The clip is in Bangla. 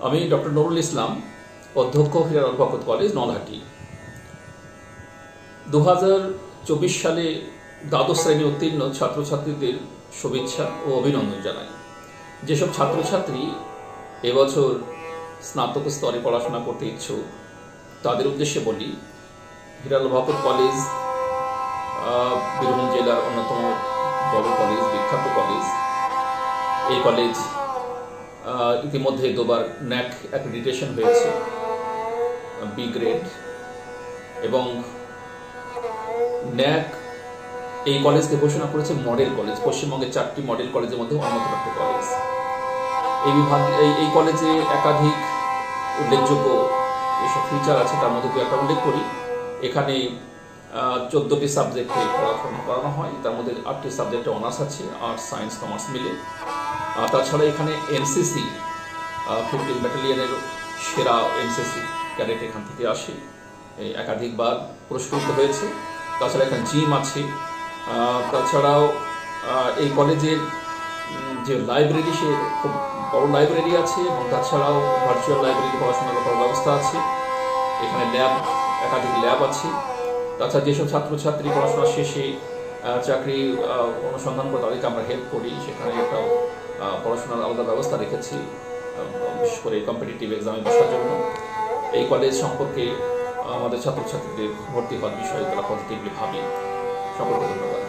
আমি ডক্টর নুরুল ইসলাম, অধ্যক্ষ হিরাল বরকত কলেজ, নলহাটি। 2024 সালে দ্বাদশ শ্রেণী উত্তীর্ণ ছাত্রছাত্রীদের শুভেচ্ছা ও অভিনন্দন জানাই। যেসব ছাত্রছাত্রী এবছর স্নাতক স্তরে পড়াশোনা করতে ইচ্ছুক তাদের উদ্দেশ্যে বলি, হিরাল বরকত কলেজ বীরভূম জেলার অন্যতম বড় কলেজ, বিখ্যাত কলেজ। এই কলেজ ইতিমধ্যে দুবার ন্যাক অ্যাক্রেডিটেশন হয়েছে, বি গ্রেড, এবং ন্যাক এই কলেজকে ঘোষণা করেছে মডেল কলেজ। পশ্চিমবঙ্গের 4টি মডেল কলেজের মধ্যে অন্যতম একটা কলেজ। এই কলেজে একাধিক উল্লেখযোগ্য যেসব ফিচার আছে তার মধ্যে একটা উল্লেখ করি। এখানে 14টি সাবজেক্টে পড়াশোনা করানো হয়, তার মধ্যে 8টি সাবজেক্টে অনার্স আছে, আর্টস, সায়েন্স, কমার্স মিলে। তাছাড়া এখানে এনসিসি 15 ব্যাটালিয়নের সেরা এনসিসি ক্যাডেট এখান থেকে আসে, একাধিকবার পুরস্কৃত হয়েছে। তাছাড়া এখানে জিম আছে। তাছাড়াও এই কলেজের যে লাইব্রেরি, সে খুব বড় লাইব্রেরি আছে, এবং তাছাড়াও ভার্চুয়াল লাইব্রেরি পড়াশোনার করার ব্যবস্থা আছে। এখানে একাধিক ল্যাব আছে। তাছাড়া যেসব ছাত্রছাত্রী পড়াশোনা শেষে চাকরি অনুসন্ধান করে তাদেরকে আমরা হেল্প করি, সেখানে একটা পড়াশোনার আলাদা ব্যবস্থা রেখেছি, বিশেষ করে কম্পিটিটিভ এক্সামে বসার জন্য। এই কলেজ সম্পর্কে আমাদের ছাত্রছাত্রীদের ভর্তি হওয়ার বিষয়ে তারা পজিটিভলি ভাবি। সকলকে ধন্যবাদ।